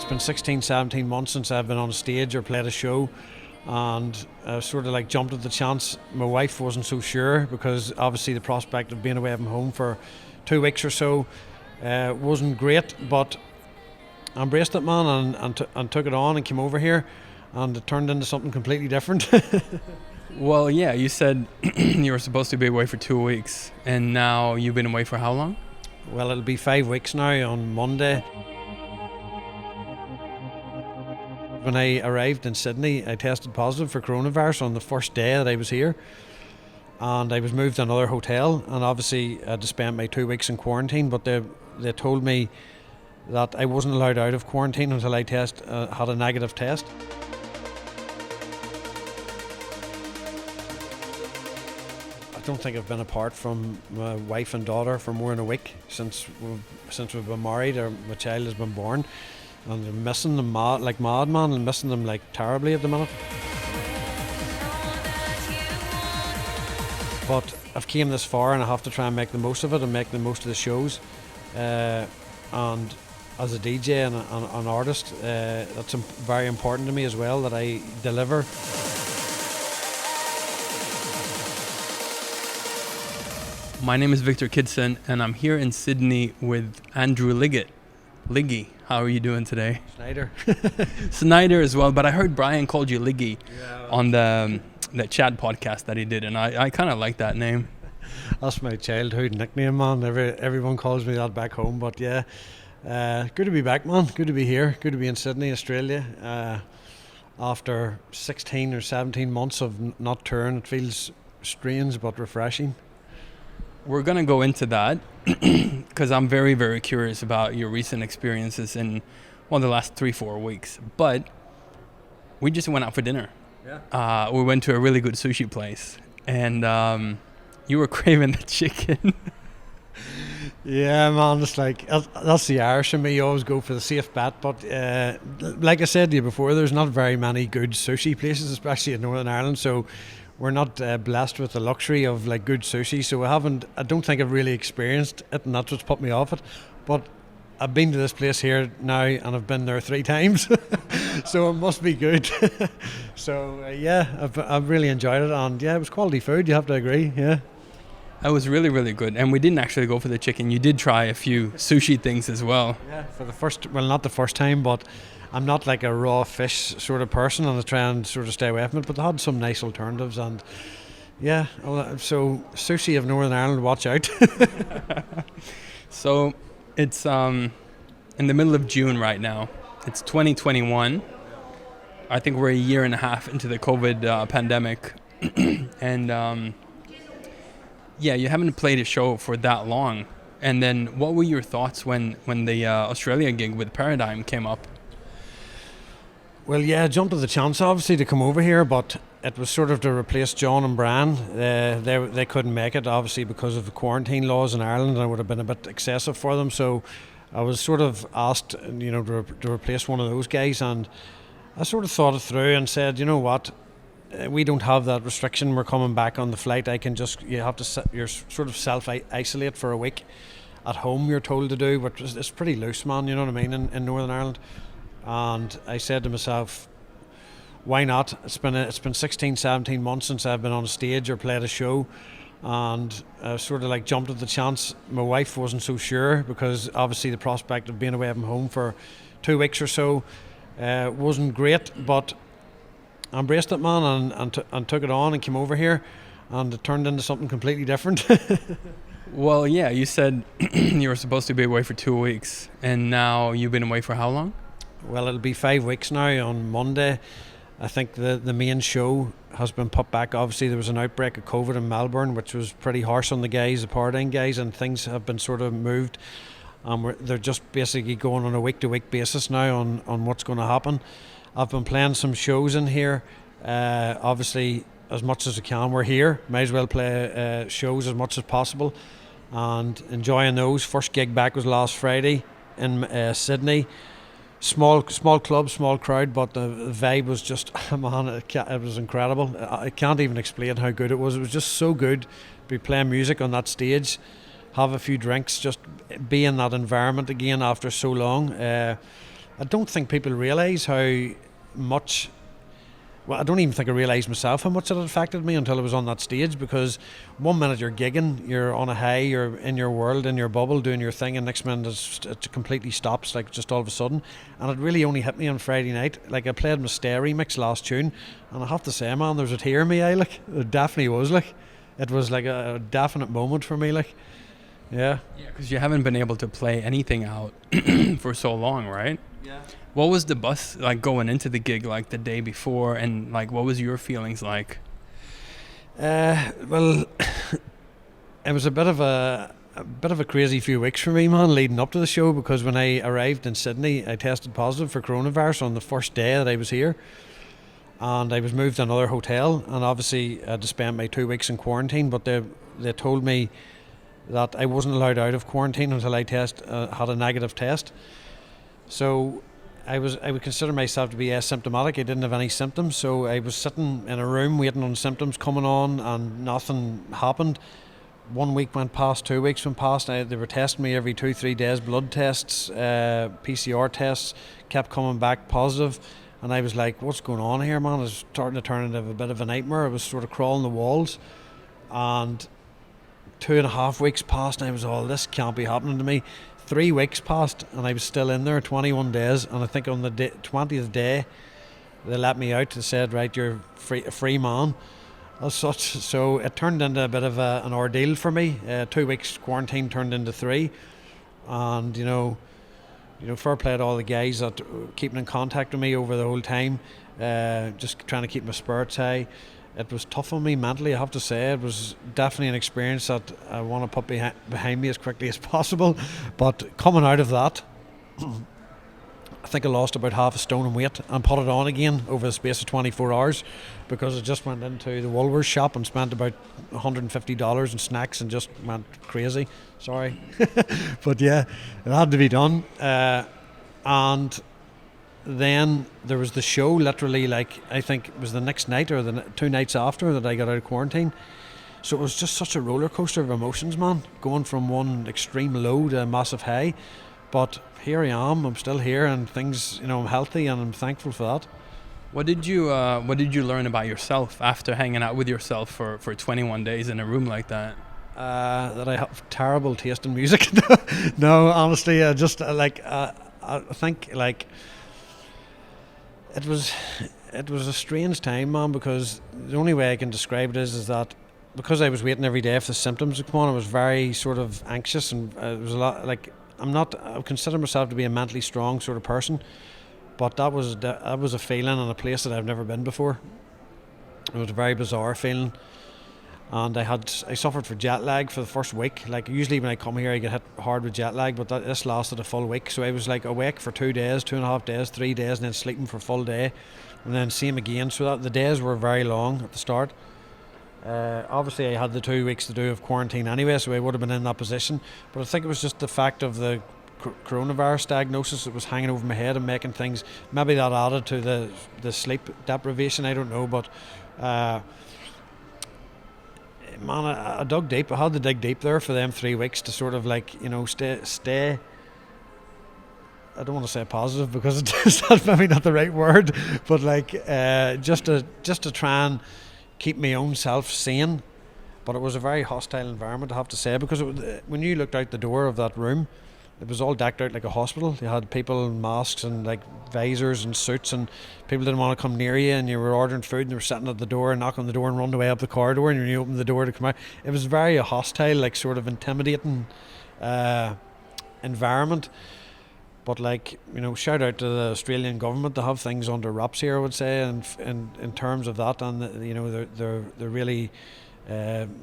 been 16, 17 months since I've been on stage or played a show, and I sort of like jumped at the chance. My wife wasn't so sure because obviously the prospect of being away from home for 2 weeks or so wasn't great, but I embraced it, man, and took it on and came over here, and it turned into something completely different. Well, yeah, you said you were supposed to be away for 2 weeks, and now you've been away for how long? Well, it'll be 5 weeks now on Monday. When I arrived in Sydney, I tested positive for coronavirus on the first day that I was here, and I was moved to another hotel, and obviously I had to spend my 2 weeks in quarantine, but they told me that I wasn't allowed out of quarantine until I had a negative test. I don't think I've been apart from my wife and daughter for more than a week since we've been married, or my child has been born, and I'm missing them like madman, and missing them like terribly at the minute. But I've came this far, and I have to try and make the most of it and make the most of the shows. And as a DJ and an artist, that's very important to me as well, that I deliver. My name is Viktor Kidson, and I'm here in Sydney with Andrew Liggett. Liggy, how are you doing today? Sneijder. Sneijder as well, but I heard Bryan called you Liggy on the chat podcast that he did, and I kind of like that name. That's my childhood nickname, man. Everyone calls me that back home, but yeah. Good to be back, man. Good to be here. Good to be in Sydney, Australia. After 16 or 17 months of not touring, it feels strange but refreshing. We're going to go into that because I'm very, very curious about your recent experiences in the last 3-4 weeks. But we just went out for dinner. Yeah. We went to a really good sushi place, and you were craving the chicken. Yeah, man, it's like, that's the Irish in me. You always go for the safe bet, but like I said to you before, there's not very many good sushi places, especially in Northern Ireland, so we're not blessed with the luxury of like good sushi, so I don't think I've really experienced it, and that's what's put me off it. But I've been to this place here now, and I've been there 3 times, so it must be good. So yeah, I've really enjoyed it, and yeah, it was quality food, you have to agree, yeah. It was really, really good. And we didn't actually go for the chicken. You did try a few sushi things as well. Yeah, not the first time, but I'm not like a raw fish sort of person, and I try and sort of stay away from it, but they had some nice alternatives, and yeah, so sushi of Northern Ireland, watch out. So it's in the middle of June right now. It's 2021. I think we're a year and a half into the COVID pandemic. And yeah, you haven't played a show for that long. And then what were your thoughts when the Australia gig with Paradigm came up? Well, yeah, I jumped at the chance, obviously, to come over here, but it was sort of to replace John and Bryan. They couldn't make it, obviously, because of the quarantine laws in Ireland, and it would have been a bit excessive for them. So I was sort of asked, to replace one of those guys, and I sort of thought it through and said, you know what, we don't have that restriction. We're coming back on the flight. You're sort of self-isolate for a week at home, you're told to do, but it's pretty loose, man, you know what I mean, in Northern Ireland. And I said to myself, why not? It's been 16, 17 months since I've been on stage or played a show, and I sort of like jumped at the chance. My wife wasn't so sure because obviously the prospect of being away from home for 2 weeks or so wasn't great, but I embraced it, man, and took it on and came over here, and it turned into something completely different. Well, yeah, you said you were supposed to be away for 2 weeks, and now you've been away for how long? Well, it'll be 5 weeks now on Monday. I think the main show has been put back. Obviously, there was an outbreak of COVID in Melbourne, which was pretty harsh on the guys, the Paradigm guys, and things have been sort of moved. They're just basically going on a week-to-week basis now on what's going to happen. I've been playing some shows in here. Obviously, as much as I can, we're here. Might as well play shows as much as possible and enjoying those. First gig back was last Friday in Sydney. Small club, small crowd, but the vibe was just, man, it was incredible. I can't even explain how good it was. It was just so good to be playing music on that stage, have a few drinks, just be in that environment again after so long. I don't think people realise how much. Well, I don't even think I realised myself how much it had affected me until I was on that stage, because one minute you're gigging, you're on a high, you're in your world, in your bubble, doing your thing, and next minute it completely stops, like just all of a sudden. And it really only hit me on Friday night. Like, I played my Stay remix last tune, and I have to say, man, there was a tear in my eye, like, it definitely was, like. It was like a definite moment for me, like, yeah. Yeah, because you haven't been able to play anything out for so long, right? Yeah. What was the bus like going into the gig, like the day before, and like what was your feelings like? Well, it was a bit of a crazy few weeks for me, man, leading up to the show, because when I arrived in Sydney, I tested positive for coronavirus on the first day that I was here, and I was moved to another hotel, and obviously I had to spend my 2 weeks in quarantine. But they told me that I wasn't allowed out of quarantine until I had a negative test. So I would consider myself to be asymptomatic. I didn't have any symptoms, so I was sitting in a room waiting on symptoms coming on, and nothing happened. 1 week went past, 2 weeks went past. They were testing me every 2-3 days, blood tests, PCR tests, kept coming back positive. And I was like, what's going on here, man? It was starting to turn into a bit of a nightmare. I was sort of crawling the walls. And 2.5 weeks passed, and I was, this can't be happening to me. 3 weeks passed, and I was still in there, 21 days. And I think on the 20th day, they let me out. They said, right, you're a free man as such. So it turned into a bit of an ordeal for me. 2 weeks quarantine turned into 3. And, you know, fair play to all the guys that keeping in contact with me over the whole time, just trying to keep my spirits high. It was tough on me mentally, I have to say. It was definitely an experience that I want to put behind me as quickly as possible. But coming out of that, I think I lost about half a stone in weight and put it on again over the space of 24 hours, because I just went into the Woolworths shop and spent about $150 in snacks and just went crazy. Sorry. But yeah, it had to be done. And then there was the show, literally, like, I think it was the next night or the 2 nights after that I got out of quarantine. So it was just such a roller coaster of emotions, man, going from one extreme low to a massive high. But here I am, I'm still here, and things, I'm healthy, and I'm thankful for that. What did you learn about yourself after hanging out with yourself for 21 days in a room like that? That I have terrible taste in music. No, honestly, I think, like, it was a strange time, man, because the only way I can describe it is that because I was waiting every day for the symptoms to come on, I was very sort of anxious, and it was a lot, like, I consider myself to be a mentally strong sort of person, but that was a feeling in a place that I've never been before. It was a very bizarre feeling, and I suffered for jet lag for the first week. Like, usually when I come here I get hit hard with jet lag, but this lasted a full week, so I was like awake for 2 days, 2.5 days, 3 days, and then sleeping for a full day, and then same again. So that the days were very long at the start. Obviously I had the 2 weeks to do of quarantine anyway, so I would have been in that position, but I think it was just the fact of the coronavirus diagnosis that was hanging over my head and making things, maybe that added to the sleep deprivation, I don't know. But man, I dug deep. I had to dig deep there for them 3 weeks to sort of, like, stay. I don't want to say positive, because that's maybe not the right word, but like just to try and keep my own self sane. But it was a very hostile environment, I have to say, because when you looked out the door of that room, it was all decked out like a hospital. You had people in masks and like visors and suits, and people didn't want to come near you, and you were ordering food and they were sitting at the door and knocking on the door and running away up the corridor, and when you opened the door to come out, it was very hostile, like sort of intimidating environment. But, like, shout out to the Australian government to have things under wraps here, I would say, and in terms of that, and they're really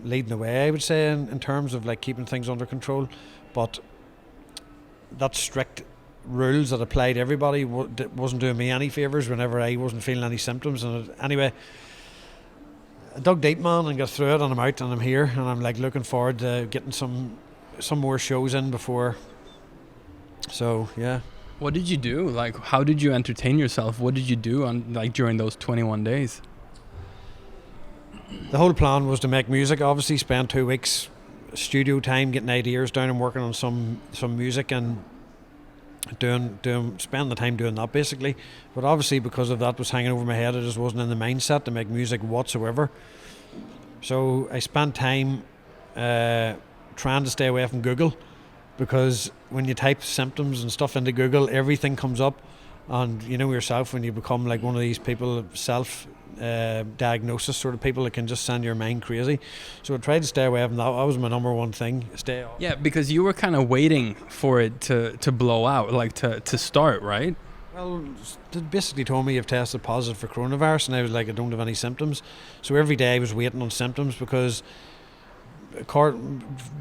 leading the way, I would say, in terms of, like, keeping things under control. But that strict rules that applied to everybody wasn't doing me any favours whenever I wasn't feeling any symptoms. And anyway, I dug deep, man, and got through it, and I'm out and I'm here, and I'm, like, looking forward to getting some more shows in before. So yeah. What did you do? Like, how did you entertain yourself? What did you do during those 21 days? The whole plan was to make music. Obviously, spend 2 weeks studio time getting ideas down and working on some music, and spending the time doing that basically. But obviously because of that was hanging over my head, I just wasn't in the mindset to make music whatsoever. So I spent time trying to stay away from Google, because when you type symptoms and stuff into Google, everything comes up, and you know yourself, when you become like one of these people, self diagnosis sort of people that can just send your mind crazy. So I tried to stay away from that. That was my number one thing. Stay off. Yeah, because you were kind of waiting for it to blow out, like to start, right? Well, they basically told me you've tested positive for coronavirus, and I was like, I don't have any symptoms. So every day I was waiting on symptoms, because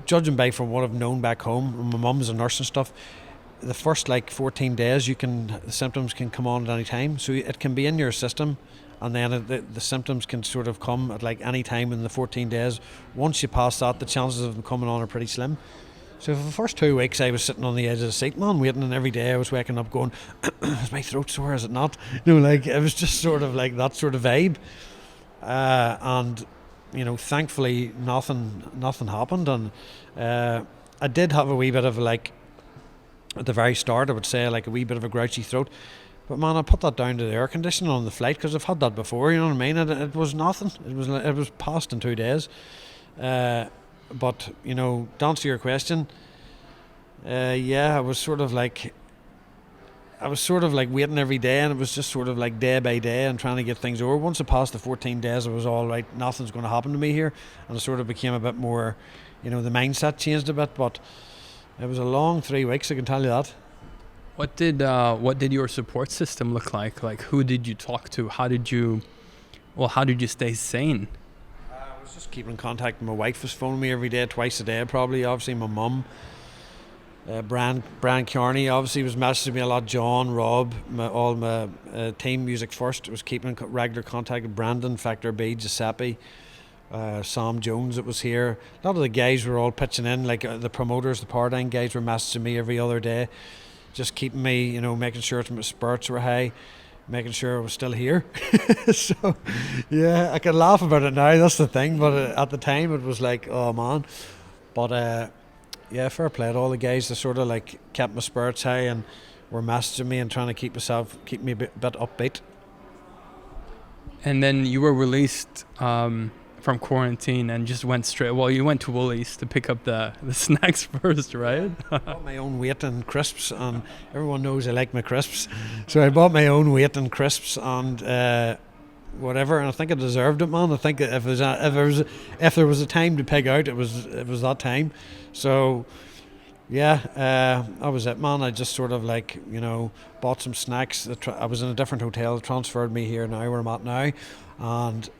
judging by from what I've known back home, my mum's a nurse and stuff, the first like 14 days the symptoms can come on at any time. So it can be in your system, and then the symptoms can sort of come at like any time in the 14 days. Once you pass that, the chances of them coming on are pretty slim. So for the first 2 weeks I was sitting on the edge of the seat, man, waiting, and every day I was waking up going, is my throat sore, is it not? You know, like it was just sort of like that sort of vibe. And you know, thankfully nothing happened, and I did have a wee bit of like, at the very start I would say, like a wee bit of a grouchy throat. But man, I put that down to the air conditioning on the flight, because I've had that before, you know what I mean? It was nothing. It was past in 2 days. But, you know, to answer your question, I was sort of like waiting every day, and it was just sort of like day by day and trying to get things over. Once I passed the 14 days, it was all right, nothing's going to happen to me here. And it sort of became a bit more, you know, the mindset changed a bit, but it was a long 3 weeks, I can tell you that. What did your support system look like? Like, who did you talk to? How did you stay sane? I was just keeping in contact. My wife was phoning me every day, twice a day probably. Obviously my mum, Bryan Kearney obviously was messaging me a lot. John, Rob, all my team, Music First, was keeping in regular contact with Brandon, Victor B, Giuseppe, Sam Jones that was here. A lot of the guys were all pitching in, like the promoters, the Paradigm guys were messaging me every other day, just keeping me, you know, making sure my spirits were high, making sure I was still here. So yeah, I can laugh about it now, that's the thing, but at the time it was like, oh man. But yeah, fair play to all the guys that sort of like kept my spirits high and were messaging me and trying to keep me a bit upbeat. And then you were released from quarantine and just went straight. Well, you went to Woolies to pick up the snacks first, right? I bought my own weight in crisps, and everyone knows I like my crisps, so I bought my own weight in crisps and whatever, and I think I deserved it, man. I think if there was a time to peg out, it was that time. So yeah, that was it, man. I just sort of like, you know, bought some snacks. I was in a different hotel, transferred me here now where I'm at now, and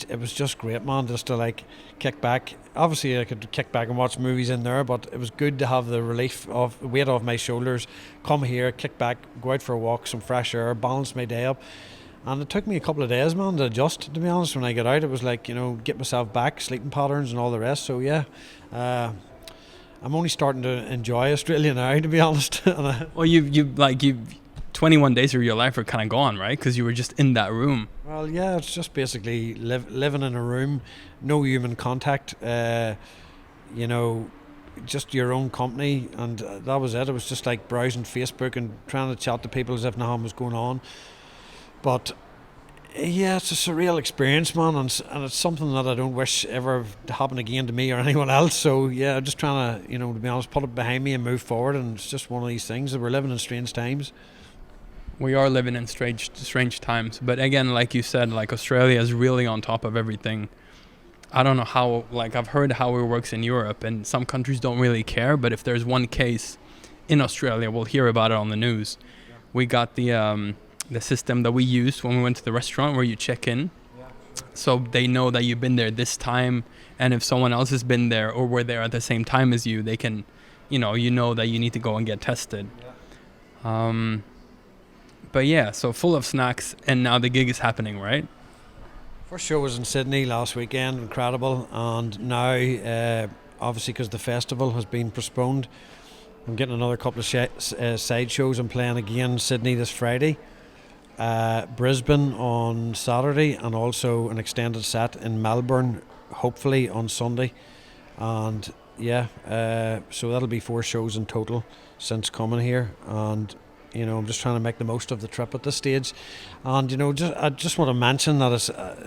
it was just great, man, just to like kick back. Obviously I could kick back and watch movies in there, but it was good to have the relief of the weight off my shoulders, come here, kick back, go out for a walk, some fresh air, balance my day up. And it took me a couple of days, man, to adjust, to be honest. When I got out, it was like, you know, get myself back, sleeping patterns and all the rest. So yeah, I'm only starting to enjoy Australia now, to be honest. Well, you've 21 days of your life are kind of gone, right? Because you were just in that room. Well, yeah, it's just basically living in a room, no human contact, you know, just your own company, and that was it. It was just like browsing Facebook and trying to chat to people as if nothing was going on. But yeah, it's a surreal experience, man, and it's something that I don't wish ever to happen again to me or anyone else. So yeah, I'm just trying to, you know, to be honest, put it behind me and move forward. And it's just one of these things that we're living in strange times. We are living in strange times, but again, like you said, like Australia is really on top of everything. I don't know how, like I've heard how it works in Europe, and some countries don't really care, but if there's one case in Australia, we'll hear about it on the news. Yeah. We got the system that we used when we went to the restaurant where you check in. Yeah. So they know that you've been there this time, and if someone else has been there or were there at the same time as you, they can, you know that you need to go and get tested. Yeah. But yeah, so full of snacks, and now the gig is happening, right? First show was in Sydney last weekend, incredible, and now obviously because the festival has been postponed, I'm getting another couple of side shows. I'm playing again Sydney this Friday, Brisbane on Saturday, and also an extended set in Melbourne, hopefully on Sunday. And yeah. So that'll be 4 shows in total since coming here, and I'm just trying to make the most of the trip at this stage. And I just want to mention that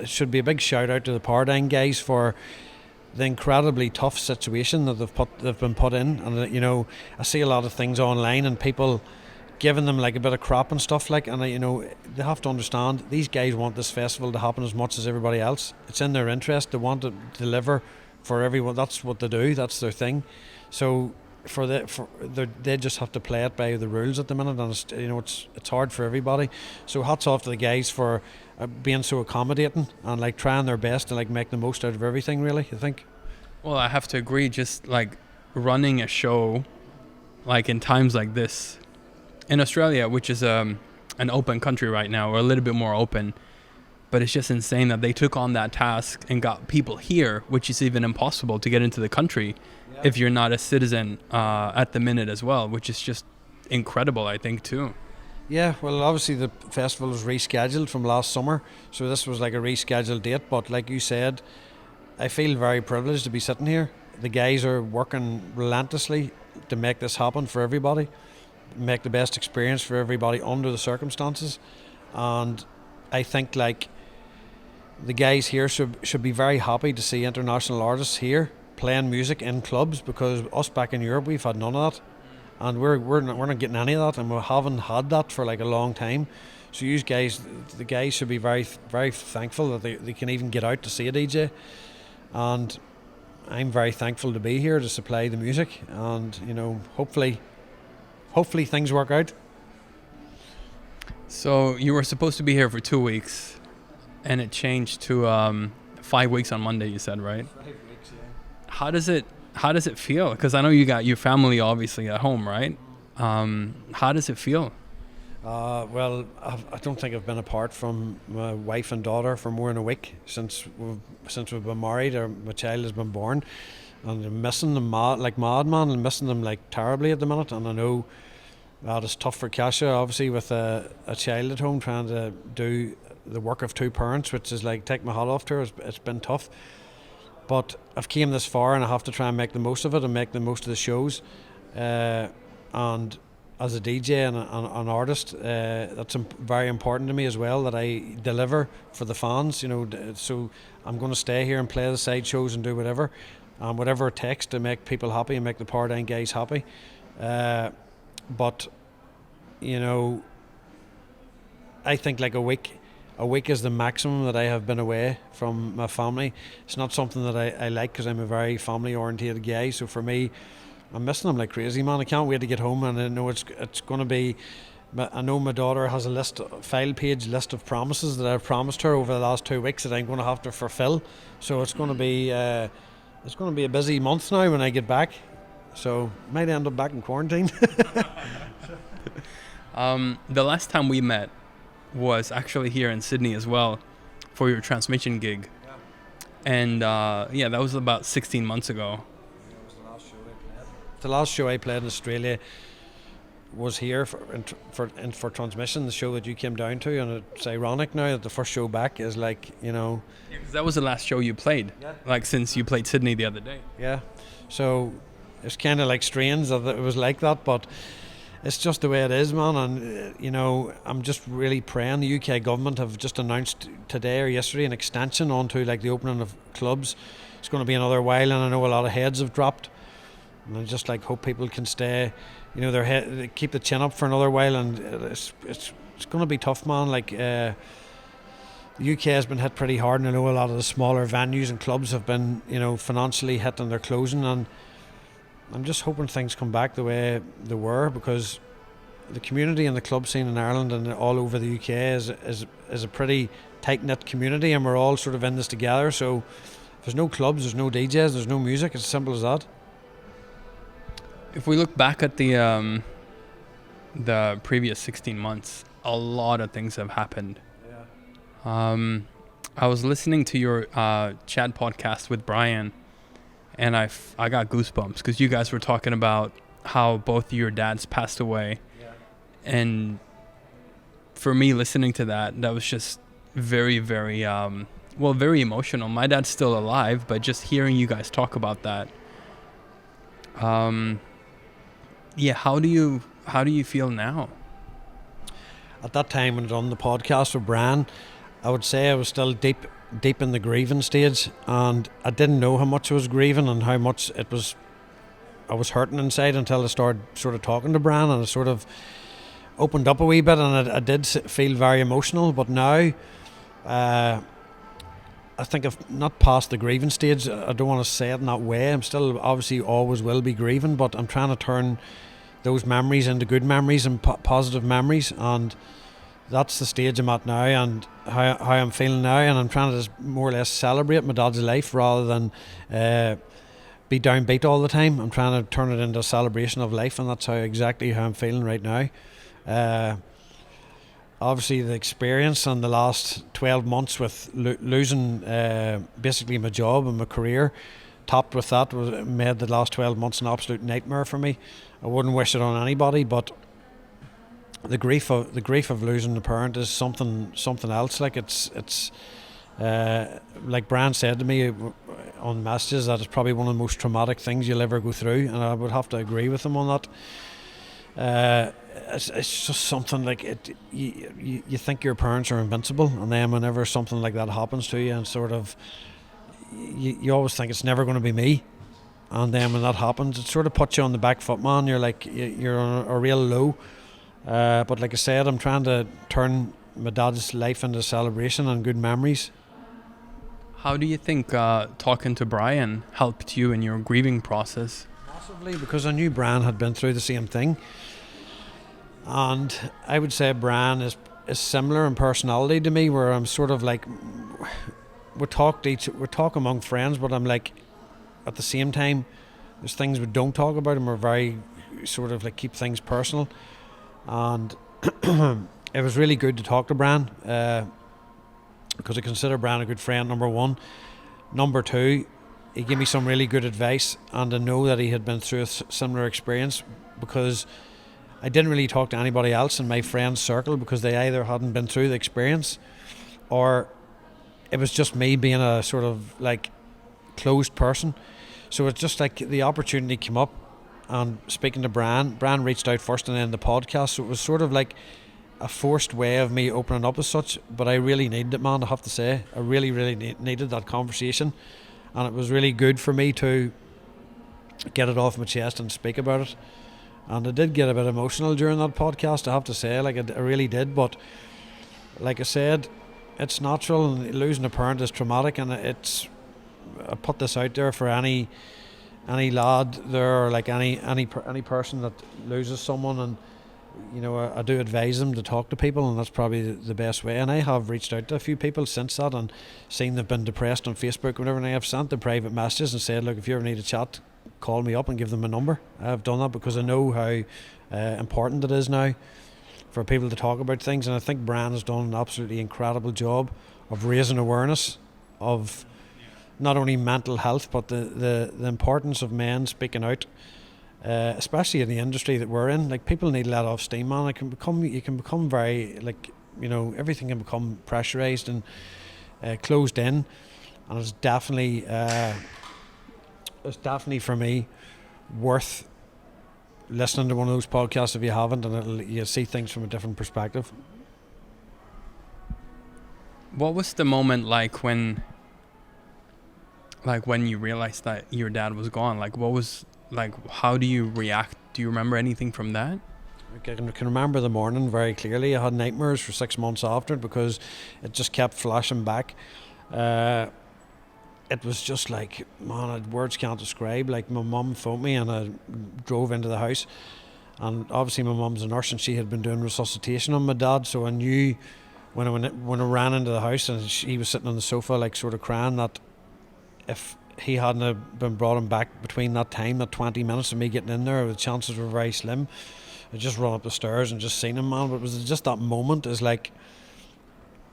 it should be a big shout out to the Paradigm guys for the incredibly tough situation that they've been put in. And I see a lot of things online and people giving them like a bit of crap and stuff like, and they have to understand these guys want this festival to happen as much as everybody else. It's in their interest. They want to deliver for everyone. That's what they do. That's their thing. So they just have to play it by the rules at the minute, and it's hard for everybody. So hats off to the guys for being so accommodating and like trying their best to like make the most out of everything. Really, I think. Well, I have to agree. Just like running a show, like in times like this, in Australia, which is an open country right now, or a little bit more open, but it's just insane that they took on that task and got people here, which is even impossible to get into the country if you're not a citizen at the minute as well, which is just incredible, I think, too. Yeah, well, obviously the festival was rescheduled from last summer, so this was like a rescheduled date, but like you said, I feel very privileged to be sitting here. The guys are working relentlessly to make this happen for everybody, make the best experience for everybody under the circumstances, and I think like the guys here should be very happy to see international artists here playing music in clubs, because us back in Europe we've had none of that, and we're not getting any of that, and we haven't had that for like a long time. So the guys should be very, very thankful that they can even get out to see a DJ, and I'm very thankful to be here to supply the music, and hopefully things work out. So you were supposed to be here for 2 weeks, and it changed to 5 weeks on Monday, you said, right? 5 weeks, yeah. How does it feel? Because I know you got your family obviously at home, right? How does it feel? Well, I don't think I've been apart from my wife and daughter for more than a week since we've been married, or my child has been born, and I'm missing them like madman, and missing them like terribly at the minute. And I know that it's tough for Kasia, obviously, with a child at home trying to do the work of 2 parents, which is like, take my hat off to her. It's been tough, but I've came this far, and I have to try and make the most of it and make the most of the shows. And as a DJ and an artist, that's very important to me as well, that I deliver for the fans. So I'm going to stay here and play the side shows and do whatever it takes to make people happy and make the Paradigm guys happy. But I think like a week is the maximum that I have been away from my family. It's not something that I like, because I'm a very family orientated guy. So for me, I'm missing them like crazy, man. I can't wait to get home, and I know it's going to be. I know my daughter has a file page list of promises that I've promised her over the last 2 weeks that I'm going to have to fulfill. So it's going to be a busy month now when I get back. So might end up back in quarantine. The last time we met was actually here in Sydney as well, for your transmission gig. Yeah. And that was about 16 months ago. It was the last show I played. The last show I played in Australia was here for transmission, the show that you came down to, and it's ironic now that the first show back is like, Yeah, 'cause that was the last show you played, like since you played Sydney the other day. Yeah, so it's kind of like strange that it was like that, but it's just the way it is, man. And I'm just really praying. The UK government have just announced today or yesterday an extension onto like the opening of clubs. It's going to be another while, and I know a lot of heads have dropped, and I just like hope people can stay, their keep the chin up for another while. And it's going to be tough, man. Like the UK has been hit pretty hard, and I know a lot of the smaller venues and clubs have been financially hit, and they're closing. And I'm just hoping things come back the way they were, because the community and the club scene in Ireland and all over the UK is a pretty tight-knit community, and we're all sort of in this together. So if there's no clubs, there's no DJs, there's no music. It's as simple as that. If we look back at the previous 16 months, a lot of things have happened. Yeah. I was listening to your chat podcast with Bryan, and I got goosebumps, because you guys were talking about how both your dads passed away. Yeah. And for me, listening to that was just very, very, very emotional. My dad's still alive, but just hearing you guys talk about that Yeah, how do you feel now? At that time when I done the podcast with Bryan, I would say I was still deep in the grieving stage, and I didn't know how much I was grieving and how much I was hurting inside until I started sort of talking to Bryan, and I sort of opened up a wee bit, and I did feel very emotional. But now, I think I've not passed the grieving stage. I don't want to say it in that way. I'm still obviously always will be grieving, but I'm trying to turn those memories into good memories and positive memories, and that's the stage I'm at now, and how I'm feeling now, and I'm trying to just more or less celebrate my dad's life rather than be downbeat all the time. I'm trying to turn it into a celebration of life, and that's exactly how I'm feeling right now. Obviously the experience and the last 12 months with losing basically my job and my career, topped with that, made the last 12 months an absolute nightmare for me. I wouldn't wish it on anybody, but the grief of losing a parent is something else. Like it's like Bryan said to me on messages, that it's probably one of the most traumatic things you'll ever go through, and I would have to agree with him on that. It's just something like it. You think your parents are invincible, and then whenever something like that happens to you, and sort of you always think it's never going to be me. And then when that happens, it sort of puts you on the back foot, man. You're like, you're on a real low. But like I said, I'm trying to turn my dad's life into a celebration and good memories. How do you think talking to Bryan helped you in your grieving process? Massively, because I knew Bryan had been through the same thing. And I would say Bryan is similar in personality to me, where I'm sort of like, we talk among friends, but I'm like, at the same time, there's things we don't talk about, and we're very sort of like keep things personal. And it was really good to talk to Bryan, because I consider Bryan a good friend, number one. Number two, he gave me some really good advice, and I know that he had been through a similar experience, because I didn't really talk to anybody else in my friend's circle, because they either hadn't been through the experience, or it was just me being a sort of like closed person. So it's just like the opportunity came up, and speaking to Bryan reached out first and then the podcast, so it was sort of like a forced way of me opening up as such, but I really needed it, man. I have to say, I really needed that conversation, and it was really good for me to get it off my chest and speak about it. And I did get a bit emotional during that podcast, I have to say, like I really did. But like I said, it's natural, and losing a parent is traumatic, and I put this out there for any lad there, or like any person that loses someone, and you know, I do advise them to talk to people, and that's probably the best way. And I have reached out to a few people since that, and seen they've been depressed on Facebook, whatever, and I have sent them private messages and said, look, if you ever need a chat, call me up, and give them a number. I've done that because I know how important it is now for people to talk about things, and I think Bryan has done an absolutely incredible job of raising awareness of not only mental health, but the importance of men speaking out, especially in the industry that we're in. Like, people need to let off steam, man. You can become very, like, you know, everything can become pressurized and closed in, and it's definitely for me worth listening to one of those podcasts if you haven't, and you'll see things from a different perspective. What was the moment like when you realized that your dad was gone? Like, what was, like, how do you react? Do you remember anything from that? I can remember the morning very clearly. I had nightmares for 6 months after it, because it just kept flashing back. It was just like, man, words can't describe. Like, my mum phoned me, and I drove into the house, and obviously my mum's a nurse, and she had been doing resuscitation on my dad, so I knew when I ran into the house and he was sitting on the sofa, like, sort of crying, that if he hadn't have been brought him back between that time, that 20 minutes of me getting in there, the chances were very slim. I just run up the stairs and just seen him, man. But it was just that moment, is like,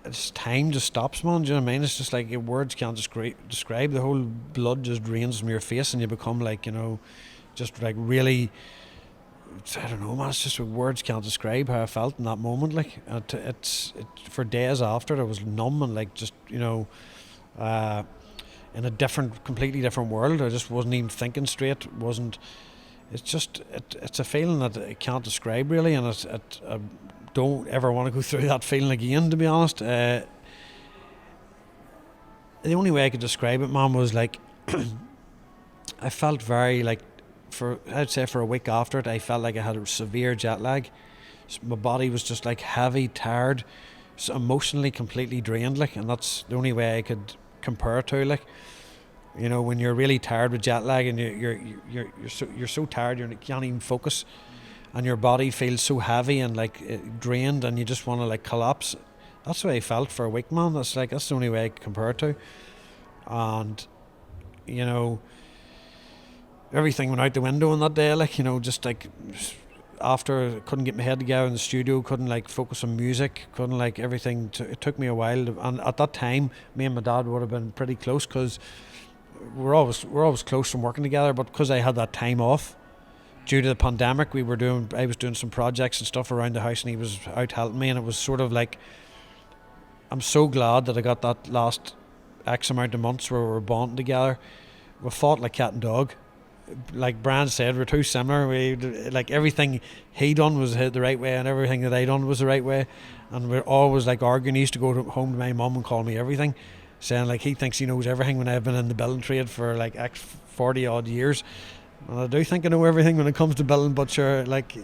it's time just stops, man. Do you know what I mean? It's just like, your words can't describe. The whole blood just drains from your face, and you become like, you know, just like really, I don't know, man. It's just, words can't describe how I felt in that moment. Like, it's for days after, I was numb and like, just, you know, in a completely different world. I just wasn't even thinking straight. it's a feeling that I can't describe really, and I don't ever want to go through that feeling again, to be honest. The only way I could describe it, man, was like I felt very like I'd say for a week after it, I felt like I had a severe jet lag. So my body was just like heavy, tired, so emotionally completely drained, like, and that's the only way I could compare it to, like. You know, when you're really tired with jet lag and you're so tired you can't even focus, and your body feels so heavy and like drained, and you just want to like collapse. That's what I felt for a week, man. That's the only way I could compare it to. And you know, everything went out the window on that day. Like, you know, just like after couldn't get my head together in the studio, couldn't like focus on music, couldn't like everything. It took me a while, and at that time, me and my dad would have been pretty close because we're always close from working together, but because I had that time off due to the pandemic, I was doing some projects and stuff around the house, and he was out helping me, and it was sort of like, I'm so glad that I got that last X amount of months where we were bonding together. We fought like cat and dog. Like Bryan said, we're too similar. We like everything he done was the right way, and everything that I done was the right way, and we're always like arguing. He used to go home to my mum and call me everything, saying like he thinks he knows everything when I've been in the building trade for like 40 odd years. And I do think I know everything when it comes to building, but sure, like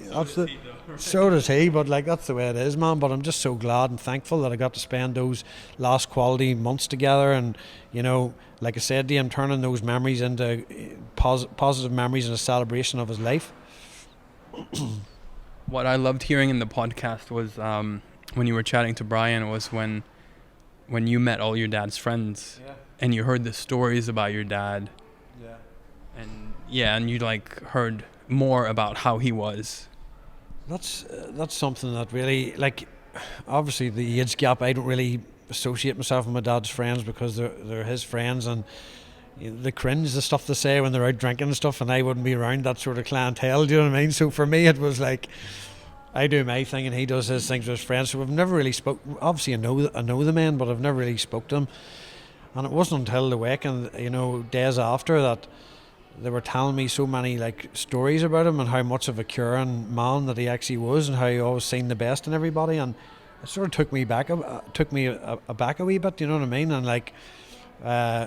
so does he, but like that's the way it is, man. But I'm just so glad and thankful that I got to spend those last quality months together, and you know, like I said to you, I'm turning those memories into positive memories and a celebration of his life. What I loved hearing in the podcast was when you were chatting to Bryan, was when you met all your dad's friends, and you heard the stories about your dad, and you like heard more about how he was. That's something that really, like, obviously the age gap, I don't really associate myself with my dad's friends because they're his friends, and the cringe, the stuff they say when they're out drinking and stuff, and I wouldn't be around that sort of clientele, do you know what I mean? So for me it was like, I do my thing and he does his things with his friends, so we've never really spoke. Obviously I know the men, but I've never really spoke to them. And it wasn't until the wake and, you know, days after that they were telling me so many like stories about him and how much of a caring man that he actually was, and how he always seen the best in everybody, and it sort of took me aback a wee bit, you know what I mean? And like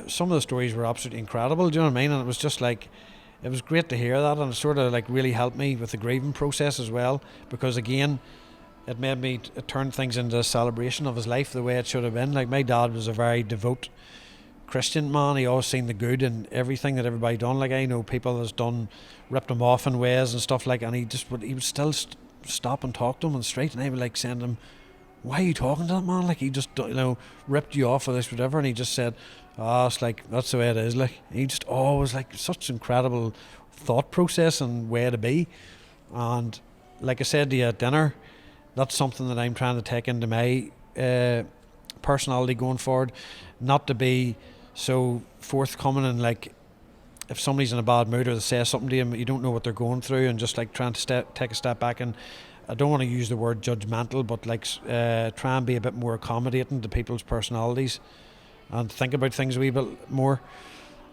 some of the stories were absolutely incredible, do you know what I mean? And it was just like, it was great to hear that, and it sort of like really helped me with the grieving process as well, because again, it turned things into a celebration of his life the way it should have been. Like, my dad was a very devout Christian man. He always seen the good in everything that everybody done. Like, I know people has ripped him off in ways and stuff like, and he would still stop and talk to him on the street, and I would like send him, why are you talking to that man? Like, he just, you know, ripped you off for this, whatever, and he just said, it's like, that's the way it is. Like, he just always, like, such incredible thought process and way to be. And like I said to you at dinner, that's something that I'm trying to take into my personality going forward, not to be so forthcoming, and like, if somebody's in a bad mood or they say something to you, you don't know what they're going through, and just like trying to take a step back, and I don't want to use the word judgmental, but like try and be a bit more accommodating to people's personalities and think about things a wee bit more.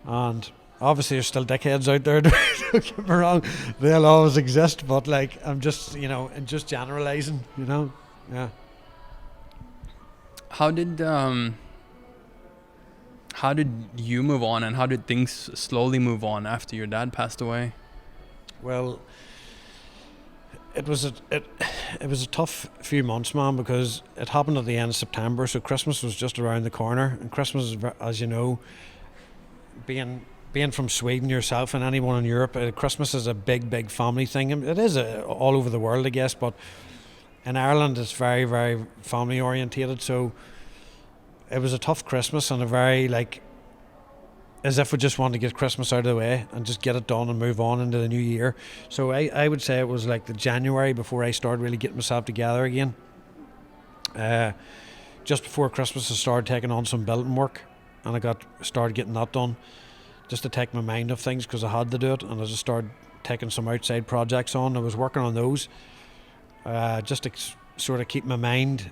And obviously there's still dickheads out there, don't get me wrong, they'll always exist, but like, I'm just, you know, and just generalising, you know. Yeah. How did you move on, and how did things slowly move on after your dad passed away? Well, it was a tough few months, man, because it happened at the end of September, so Christmas was just around the corner, and Christmas is, as you know, being from Sweden yourself and anyone in Europe, Christmas is a big family thing. It is all over the world, I guess, but in Ireland it's very, very family orientated, so it was a tough Christmas, and a very, like, as if we just wanted to get Christmas out of the way and just get it done and move on into the new year. So I would say it was like the January before I started really getting myself together again. Just before Christmas I started taking on some building work, and I started getting that done just to take my mind off things, because I had to do it, and I just started taking some outside projects on. I was working on those just to sort of keep my mind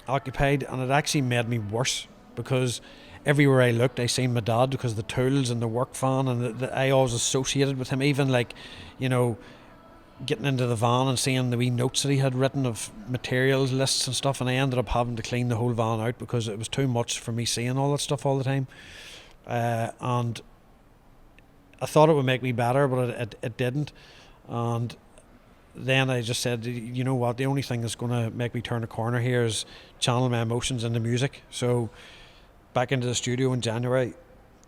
occupied, and it actually made me worse, because everywhere I looked, I seen my dad because of the tools and the work van, and I always associated with him. Even like, getting into the van and seeing the wee notes that he had written of materials lists and stuff, and I ended up having to clean the whole van out because it was too much for me seeing all that stuff all the time. And I thought it would make me better, but it didn't. And then I just said, you know what, the only thing that's going to make me turn a corner here is channel my emotions into music. So back into the studio in January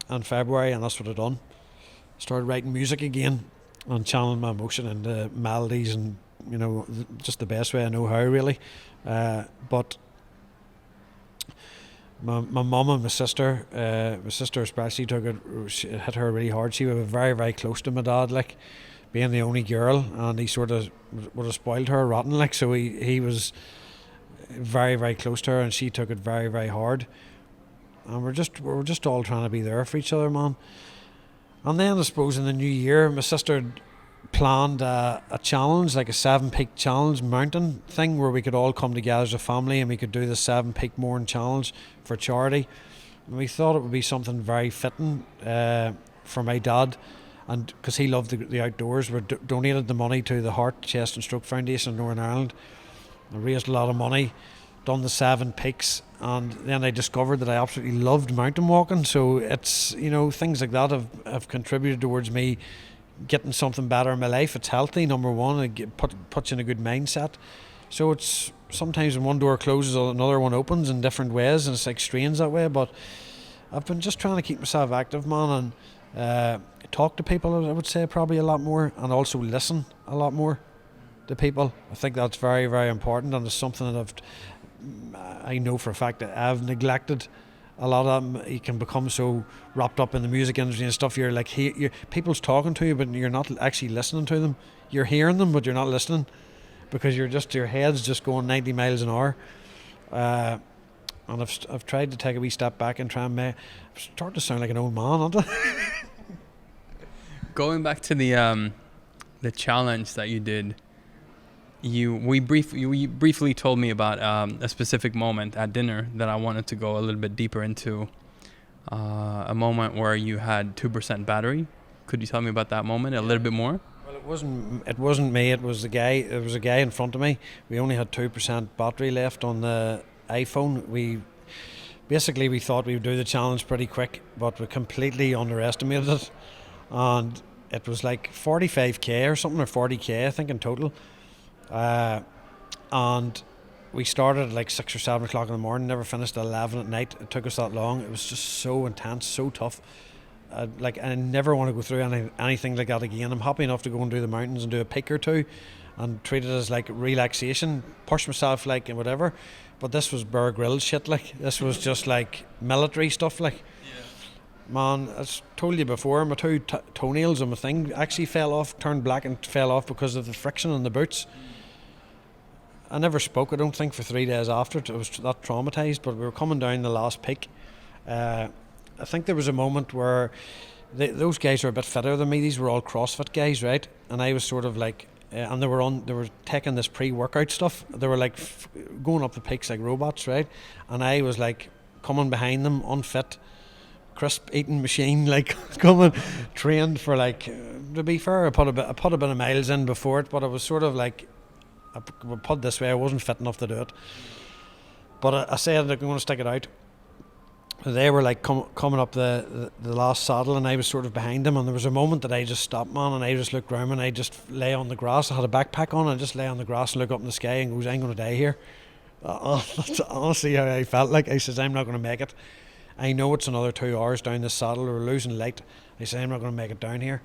and February, and that's what I done. Started writing music again and channeling my emotion into melodies, and just the best way I know how, really. But my mum and my sister especially it hit her really hard. She was very, very close to my dad, like being the only girl, and he sort of would have spoiled her rotten, like, so he was very, very close to her, and she took it very, very hard. And we're just all trying to be there for each other, man. And then I suppose in the new year, my sister planned a challenge, like a 7-peak challenge mountain thing, where we could all come together as a family and we could do the 7-peak morning challenge for charity. And we thought it would be something very fitting for my dad, and because he loved the outdoors. We donated the money to the Heart, Chest and Stroke Foundation in Northern Ireland. I raised a lot of money, done the 7 peaks, and then I discovered that I absolutely loved mountain walking. So it's, things like that have contributed towards me getting something better in my life. It's healthy, number one, and puts you in a good mindset. So it's sometimes when one door closes, another one opens in different ways, and it's like strange that way. But I've been just trying to keep myself active, man, and talk to people, I would say, probably a lot more, and also listen a lot more to people. I think that's very, very important, and it's something that I know for a fact that I've neglected a lot of them. You can become so wrapped up in the music industry and stuff. You're like, people's talking to you, but you're not actually listening to them. You're hearing them, but you're not listening, because your head's just going 90 miles an hour. And I've tried to take a wee step back and try and I'm starting to sound like an old man, aren't I? Going back to the challenge that you did, you briefly told me about a specific moment at dinner that I wanted to go a little bit deeper into. A moment where you had 2% battery. Could you tell me about that moment a little bit more? Well, it wasn't me. It was the guy. There was a guy in front of me. We only had 2% battery left on the iPhone. We thought we would do the challenge pretty quick, but we completely underestimated it. And it was like 45k or something, or 40k, I think, in total. And we started at like 6 or 7 o'clock in the morning, never finished at 11 at night. It took us that long. It was just so intense, so tough. I never want to go through anything like that again. I'm happy enough to go and do the mountains and do a peak or two and treat it as like relaxation, push myself like and whatever. But this was Bear Grylls shit, like. This was just like military stuff, like. Man, as told you before, my 2 toenails on my thing actually fell off, turned black and fell off because of the friction on the boots. I never spoke, I don't think, for 3 days after. I was that traumatised, but we were coming down the last peak. I think there was a moment where those guys were a bit fitter than me. These were all CrossFit guys, right? And I was sort of like, and they were taking this pre-workout stuff. They were like going up the peaks like robots, right? And I was like coming behind them, unfit, crisp eating machine, like coming trained for like. To be fair, I put a bit of miles in before it, but I was sort of like, I put it this way, I wasn't fit enough to do it. But I said I'm going to stick it out. They were like coming up the last saddle, and I was sort of behind them, and there was a moment that I just stopped, man, and I just looked around, and I just lay on the grass. I had a backpack on, and I just lay on the grass and look up in the sky and goes, I'm going to die here. That's honestly how I felt. Like, I says, I'm not going to make it. I know it's another 2 hours down this saddle. We're losing light. I said, I'm not going to make it down here.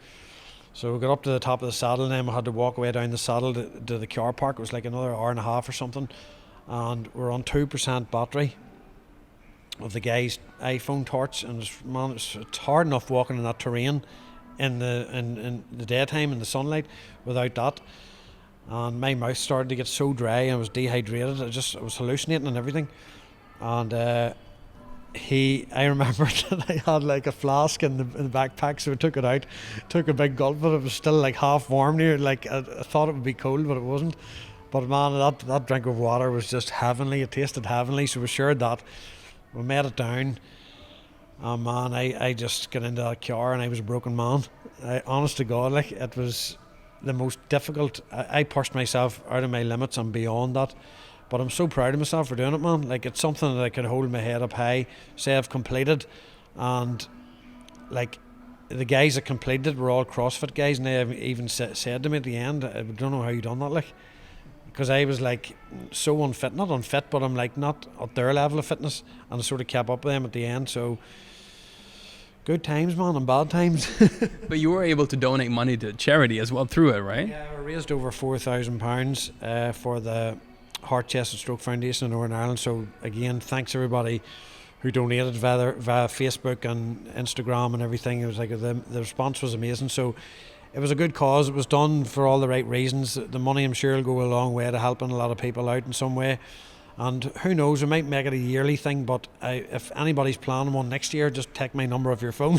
So we got up to the top of the saddle, and then we had to walk away down the saddle to the car park. It was like another hour and a half or something, and we're on 2% battery of the guy's iPhone torch, and it's hard enough walking in that terrain in the daytime in the sunlight without that. And my mouth started to get so dry, and I was dehydrated. I was hallucinating and everything. And I remembered that I had like a flask in the backpack, so I took it out, took a big gulp, but it was still like half warm near. Like I thought it would be cold, but it wasn't. But man, that drink of water was just heavenly. It tasted heavenly, so we shared that. We made it down. Oh man, I just got into that car and I was a broken man. Honest to God, like it was the most difficult. I pushed myself out of my limits and beyond that. But I'm so proud of myself for doing it, man. Like it's something that I could hold my head up high, say I've completed, and like the guys that completed it were all CrossFit guys, and they even said to me at the end, "I don't know how you done that, like." Because I was like so unfit, not unfit, but I'm like not at their level of fitness, and I sort of kept up with them at the end. So good times, man, and bad times. But you were able to donate money to charity as well through it, right? Yeah, we raised over £4,000 for the Heart, Chest and Stroke Foundation in Northern Ireland. So again, thanks everybody who donated via Facebook and Instagram and everything. It was like the response was amazing. So it was a good cause. It was done for all the right reasons. The money, I'm sure, will go a long way to helping a lot of people out in some way. And who knows, we might make it a yearly thing, but if anybody's planning one next year, just take my number off your phone.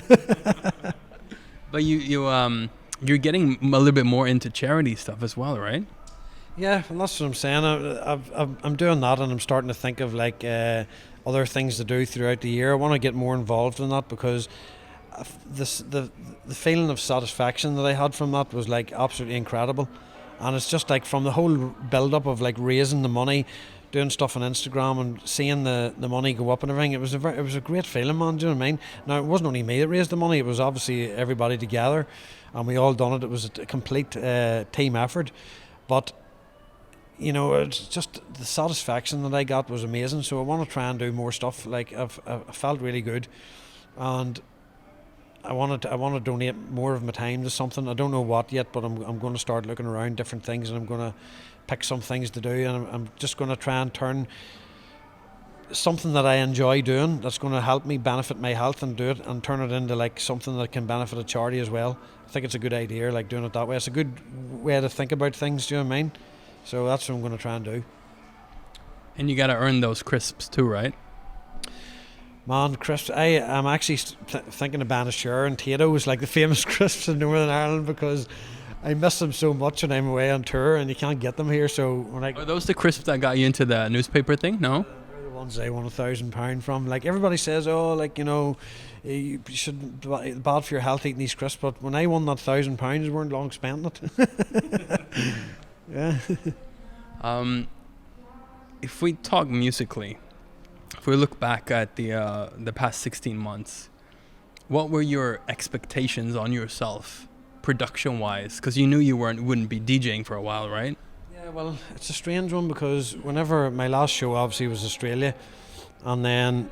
But you're getting a little bit more into charity stuff as well, right? Yeah, well, that's what I'm saying. I'm doing that, and I'm starting to think of like other things to do throughout the year. I want to get more involved in that because the feeling of satisfaction that I had from that was like absolutely incredible. And it's just like from the whole build up of like raising the money, doing stuff on Instagram and seeing the money go up and everything, it was a great feeling, man. Do you know what I mean? Now it wasn't only me that raised the money; it was obviously everybody together, and we all done it. It was a complete team effort, but you know, it's just the satisfaction that I got was amazing. So I want to try and do more stuff. Like I felt really good, and I want to donate more of my time to something. I don't know what yet, but I'm going to start looking around different things, and I'm going to pick some things to do, and I'm just going to try and turn something that I enjoy doing that's going to help me benefit my health and do it and turn it into like something that can benefit a charity as well. I think it's a good idea, like doing it that way. It's a good way to think about things. Do you know what I mean? So that's what I'm going to try and do. And you got to earn those crisps too, right? Man, crisps. I am actually thinking of Banashire and Tato's, like the famous crisps in Northern Ireland, because I miss them so much when I'm away on tour and you can't get them here. So when Are those the crisps that got you into the newspaper thing? No? They're the ones I won £1,000 from. Like everybody says, oh, like, you know, you should bad for your health eating these crisps. But when I won that £1,000, we weren't long spending it. Yeah. If we talk musically, if we look back at the past 16 months, what were your expectations on yourself, production-wise? Because you knew you wouldn't be DJing for a while, right? Yeah, well, it's a strange one because whenever my last show obviously was Australia, and then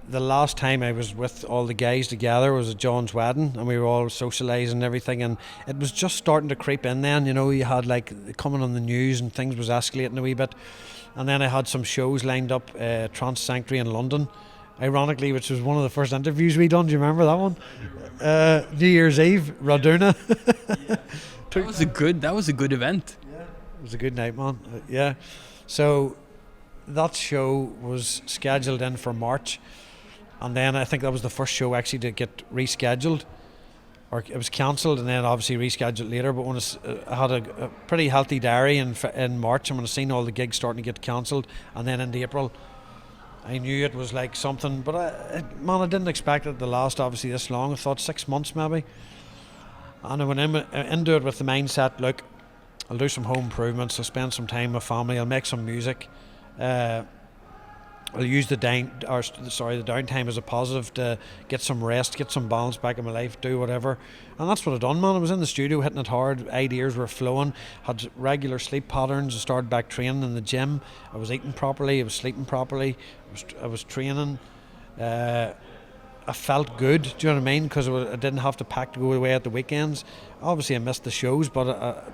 the last time I was with all the guys together was at John's wedding, and we were all socialising and everything, and it was just starting to creep in then, you know, you had like coming on the news and things was escalating a wee bit, and then I had some shows lined up, Trance Sanctuary in London, ironically, which was one of the first interviews we done. Do you remember that one? New Year's Eve, Raduna. Yeah. That was a good event. Yeah, it was a good night, man. Yeah, so that show was scheduled in for March. And then I think that was the first show actually to get rescheduled, or it was cancelled and then obviously rescheduled later. But when I had a pretty healthy diary in March, and when I seen all the gigs starting to get cancelled, and then into April, I knew it was like something. But I didn't expect it to last obviously this long. I thought 6 months maybe. And I went into it with the mindset, look, I'll do some home improvements, I'll spend some time with family, I'll make some music. I'll use the downtime as a positive to get some rest, get some balance back in my life, do whatever. And that's what I done, man. I was in the studio hitting it hard, ideas were flowing, had regular sleep patterns, I started back training in the gym, I was eating properly, I was sleeping properly, I was training. I felt good, do you know what I mean? Because I didn't have to pack to go away at the weekends. Obviously I missed the shows, but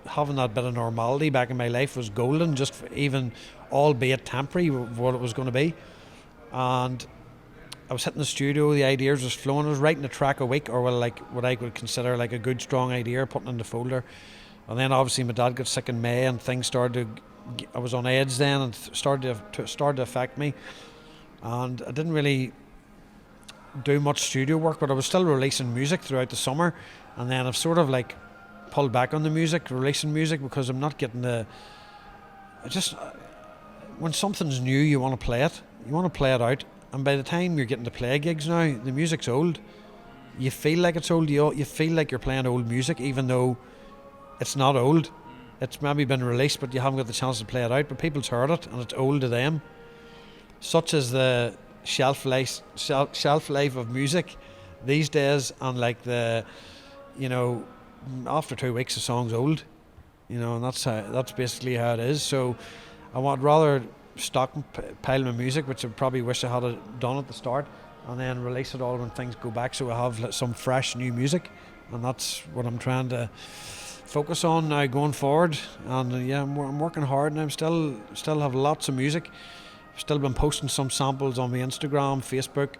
having that bit of normality back in my life was golden, just for even, albeit temporary, what it was going to be. And I was hitting the studio, the ideas was flowing, I was writing a track a week, or like what I would consider like a good strong idea, putting in the folder. And then obviously my dad got sick in May and things started to, I was on edge then and started to affect me. And I didn't really do much studio work, but I was still releasing music throughout the summer, and then I've sort of like pulled back on the music, releasing music, because I'm not getting when something's new, you want to play it out, And by the time you're getting to play gigs now, the music's old. You feel like it's old. You feel like you're playing old music, even though it's not old. It's maybe been released, but you haven't got the chance to play it out. But people's heard it, and it's old to them. Such as the shelf life of music these days, and like after 2 weeks the song's old, and that's basically how it is. So I want rather stockpile my music, which I probably wish I had done at the start, and then release it all when things go back, so I have some fresh new music, and that's what I'm trying to focus on now going forward. And I'm working hard, and I'm still have lots of music. I've still been posting some samples on my Instagram, Facebook,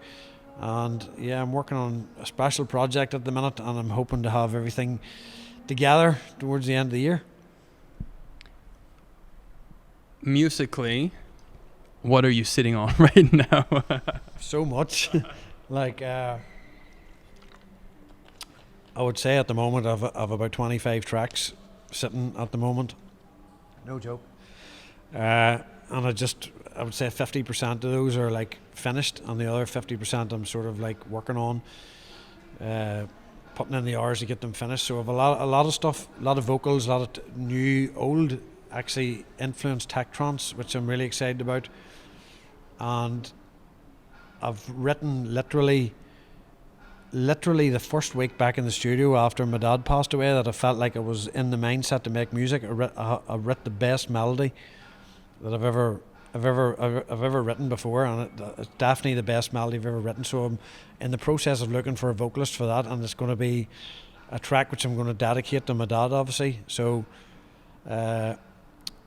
and I'm working on a special project at the minute, and I'm hoping to have everything together towards the end of the year. Musically, what are you sitting on right now? So much. I would say at the moment I've about 25 tracks sitting at the moment. No joke. And I would say 50% of those are like finished, and the other 50% I'm sort of like working on, putting in the hours to get them finished. So I've a lot of stuff, a lot of vocals, a lot of new, old, actually influenced tech trance, which I'm really excited about. And I've written literally the first week back in the studio after my dad passed away, that I felt like I was in the mindset to make music. I wrote the best melody that I've ever written before, and it's definitely the best melody I've ever written. So I'm in the process of looking for a vocalist for that, and it's going to be a track which I'm going to dedicate to my dad, obviously. So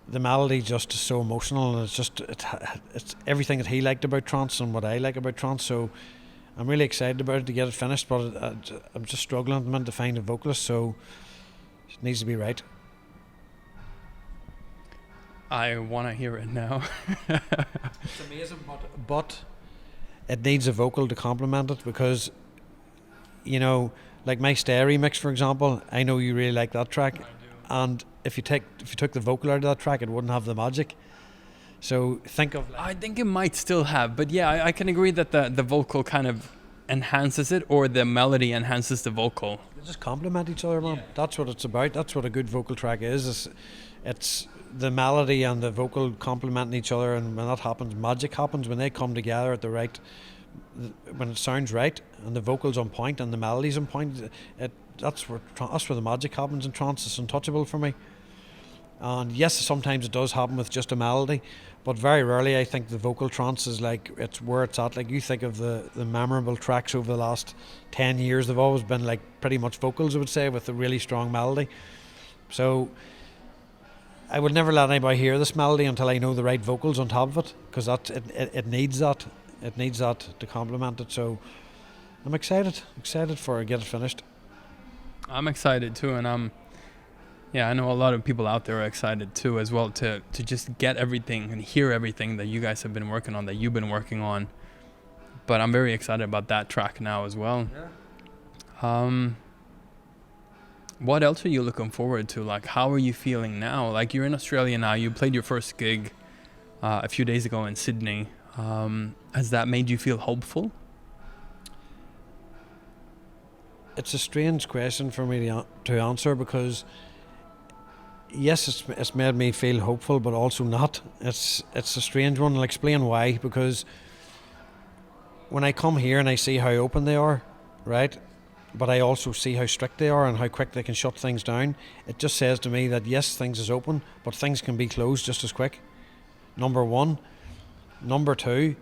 the melody just is so emotional, and it's everything that he liked about trance and what I like about trance. So I'm really excited about it to get it finished, but I'm just struggling at the minute to find a vocalist, so it needs to be right. I want to hear it now. It's amazing, but it needs a vocal to complement it, because like my Stay remix, for example, I know you really like that track, and if you took the vocal out of that track, it wouldn't have the magic. So think of I think it might still have, but I can agree that the vocal kind of enhances it, or the melody enhances the vocal. They just complement each other, man. That's what it's about. That's what a good vocal track is. It's the melody and the vocal complementing each other, and when that happens, magic happens when they come together at the right, when it sounds right, and the vocals on point and the melodies on point. That's where the magic happens in trance. It's untouchable for me. And yes, sometimes it does happen with just a melody, but very rarely. I think the vocal trance is like, it's where it's at. Like, you think of the memorable tracks over the last 10 years, they've always been like pretty much vocals, I would say, with a really strong melody. So I would never let anybody hear this melody until I know the right vocals on top of it, because it needs that. It needs that to complement it. So I'm excited for it, get it finished. I'm excited too, and I know a lot of people out there are excited too as well, to just get everything and hear everything that you guys have been working on, that you've been working on. But I'm very excited about that track now as well. Yeah. What else are you looking forward to? Like, how are you feeling now? Like, you're in Australia now. You played your first gig a few days ago in Sydney. Has that made you feel hopeful? It's a strange question for me to answer, because yes, it's made me feel hopeful, but also not. It's a strange one. I'll explain why. Because when I come here and I see how open they are, right, but I also see how strict they are and how quick they can shut things down, it just says to me that yes, things is open, but things can be closed just as quick. Number one. Number two,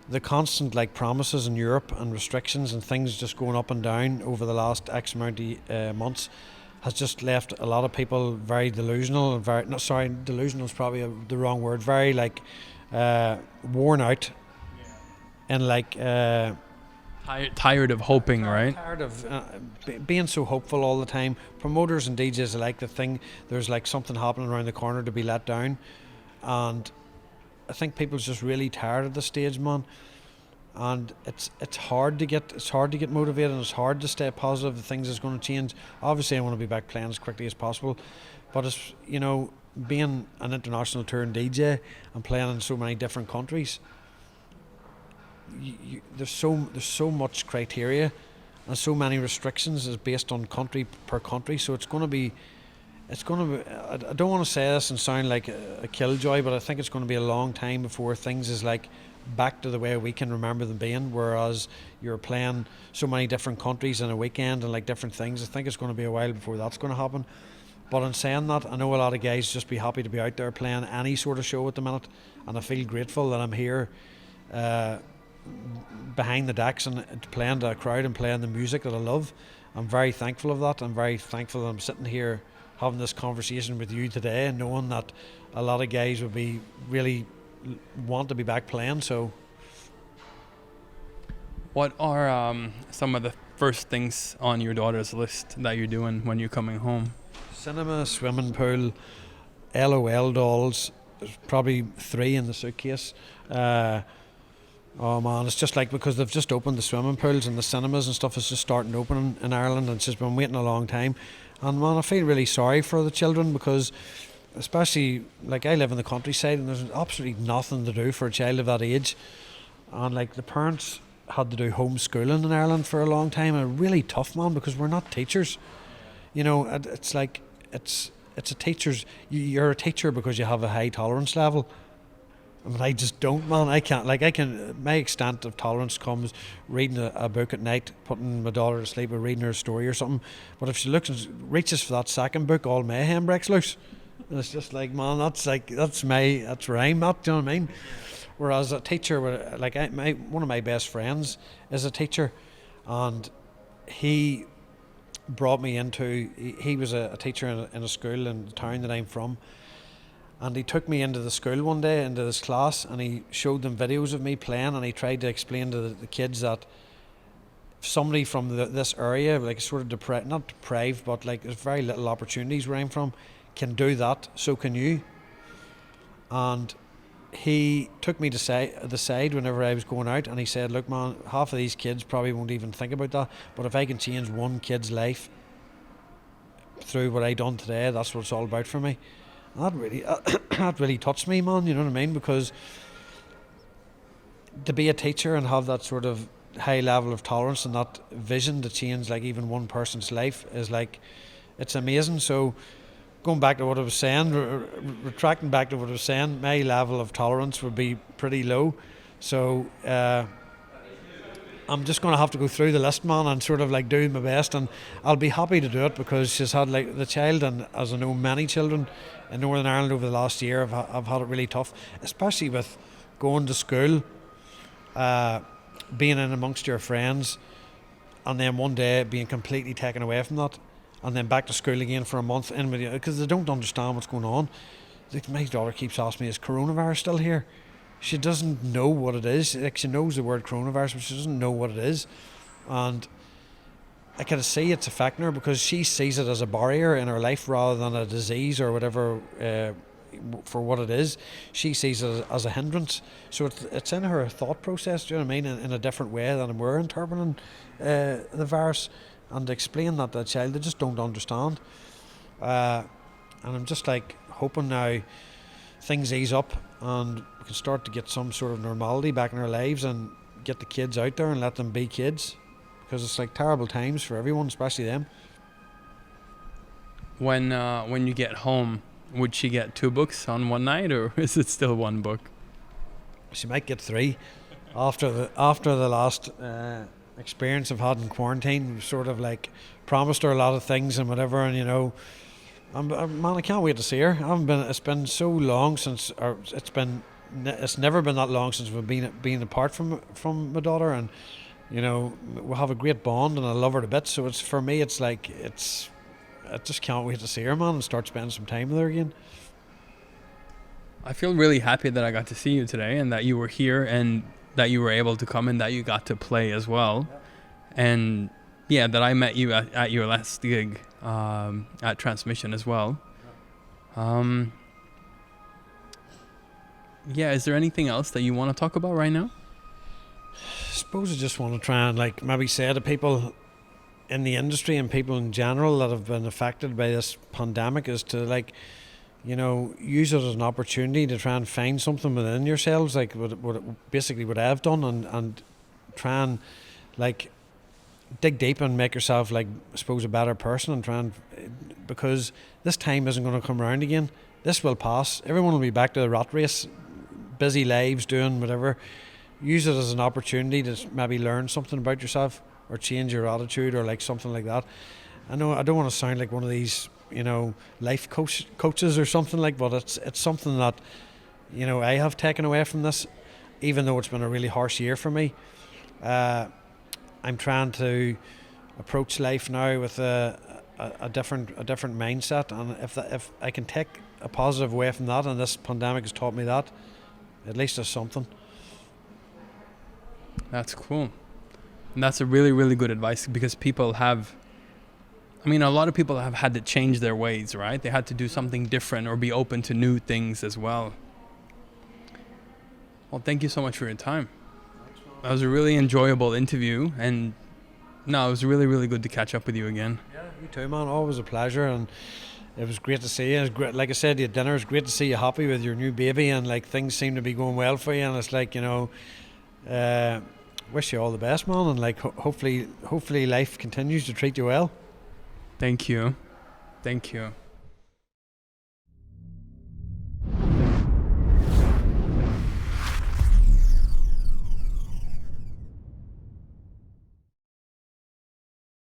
the constant promises in Europe and restrictions and things just going up and down over the last X amount of months has just left a lot of people very delusional. Delusional is probably the wrong word. Very worn out, and tired of hoping, right? Tired of being so hopeful all the time. Promoters and DJs alike, there's something happening around the corner to be let down, and I think people's just really tired at this stage, man. And it's hard to get motivated, and it's hard to stay positive that things is going to change. Obviously, I want to be back playing as quickly as possible, but it's being an international touring DJ and playing in so many different countries, there's so much criteria and so many restrictions is based on country per country. So it's going to be. I don't want to say this and sound like a killjoy, but I think it's going to be a long time before things is like back to the way we can remember them being, whereas you're playing so many different countries in a weekend and like different things. I think it's going to be a while before that's going to happen. But in saying that, I know a lot of guys just be happy to be out there playing any sort of show at the minute, and I feel grateful that I'm here behind the decks and playing to a crowd and playing the music that I love. I'm very thankful of that. I'm very thankful that I'm sitting here having this conversation with you today and knowing that a lot of guys would be really want to be back playing. So what are some of the first things on your daughter's list that you're doing when you're coming home? Cinema, swimming pool, LOL dolls. There's probably 3 in the suitcase. Oh man, it's just like, because they've just opened the swimming pools and the cinemas and stuff is just starting to open in Ireland, and it's just been waiting a long time. And man, I feel really sorry for the children, because especially like I live in the countryside and there's absolutely nothing to do for a child of that age, and like the parents had to do homeschooling in Ireland for a long time, and really tough, man, because we're not teachers. You know, it's like it's a teacher's. You're a teacher because you have a high tolerance level. I mean, I just don't, man. I can't. Like, my extent of tolerance comes reading a book at night, putting my daughter to sleep, or reading her a story or something. But if she looks and reaches for that second book, all mayhem breaks loose. And it's just like, man, that's where I'm at. Do you know what I mean? Whereas a teacher, like one of my best friends is a teacher, and he brought me into. He was a teacher in a school in the town that I'm from. And he took me into the school one day, into this class, and he showed them videos of me playing, and he tried to explain to the kids that somebody from this area, like sort of not deprived, but like there's very little opportunities where I'm from, can do that, so can you. And he took me to the side whenever I was going out, and he said, look man, half of these kids probably won't even think about that, but if I can change one kid's life through what I done today, that's what it's all about for me. That really touched me, man, you know what I mean? Because to be a teacher and have that sort of high level of tolerance and that vision to change like even one person's life is like, it's amazing. So going back to what I was saying, retracting back to what I was saying, my level of tolerance would be pretty low. So I'm just going to have to go through the list, man, and sort of like do my best, and I'll be happy to do it, because she's had like the child, and as I know many children in Northern Ireland over the last year have had it really tough, especially with going to school, being in amongst your friends, and then one day being completely taken away from that, and then back to school again for a month in with you, because they don't understand what's going on. Like, my daughter keeps asking me, is coronavirus still here? She doesn't know what it is. Like, she knows the word coronavirus, but she doesn't know what it is. And I can see it's affecting her, because she sees it as a barrier in her life rather than a disease or whatever for what it is. She sees it as a hindrance. So it's in her thought process, do you know what I mean, in a different way than we're interpreting the virus. And to explain that to a child, they just don't understand. And I'm just like hoping now things ease up and we can start to get some sort of normality back in our lives and get the kids out there and let them be kids, because it's like terrible times for everyone, especially them. When you get home, would she get 2 books on one night, or is it still 1 book? She might get 3 after the last experience I've had in quarantine. We've sort of like promised her a lot of things and whatever, and you know, man, I can't wait to see her. It's been so long since, or it's never been that long since we've been apart from my daughter, and you know, we have a great bond and I love her to bits. So it's, for me, it's like, I just can't wait to see her, man, and start spending some time with her again. I feel really happy that I got to see you today, and that you were here, and that you were able to come, and that you got to play as well. And yeah, that I met you at your last gig at Transmission as well. Yeah, is there anything else that you want to talk about right now? I suppose I just want to try and like maybe say to people in the industry and people in general that have been affected by this pandemic, is to like you know, use it as an opportunity to try and find something within yourselves, like basically what I've done, and try and like dig deep and make yourself, like, I suppose, a better person, and try and, because this time isn't going to come around again. This will pass. Everyone will be back to the rat race, busy lives, doing whatever. Use it as an opportunity to maybe learn something about yourself, or change your attitude, or like something like that. I know I don't want to sound like one of these, you know, life coaches or something like, but it's something that, you know, I have taken away from this, even though it's been a really harsh year for me. I'm trying to approach life now with a different mindset, and if I can take a positive away from that, and this pandemic has taught me that, at least there's something. That's cool. And that's a really, really good advice, because people have, I mean, a lot of people have had to change their ways, right? They had to do something different or be open to new things as well. Well, thank you so much for your time. That was a really enjoyable interview, and no, it was really, really good to catch up with you again. Yeah, you too, man. Always a pleasure, and it was great to see you. It was great, like I said at dinner, it's great to see you happy with your new baby, and like things seem to be going well for you, and it's like, you know, wish you all the best, man, and like hopefully life continues to treat you well. Thank you. Thank you.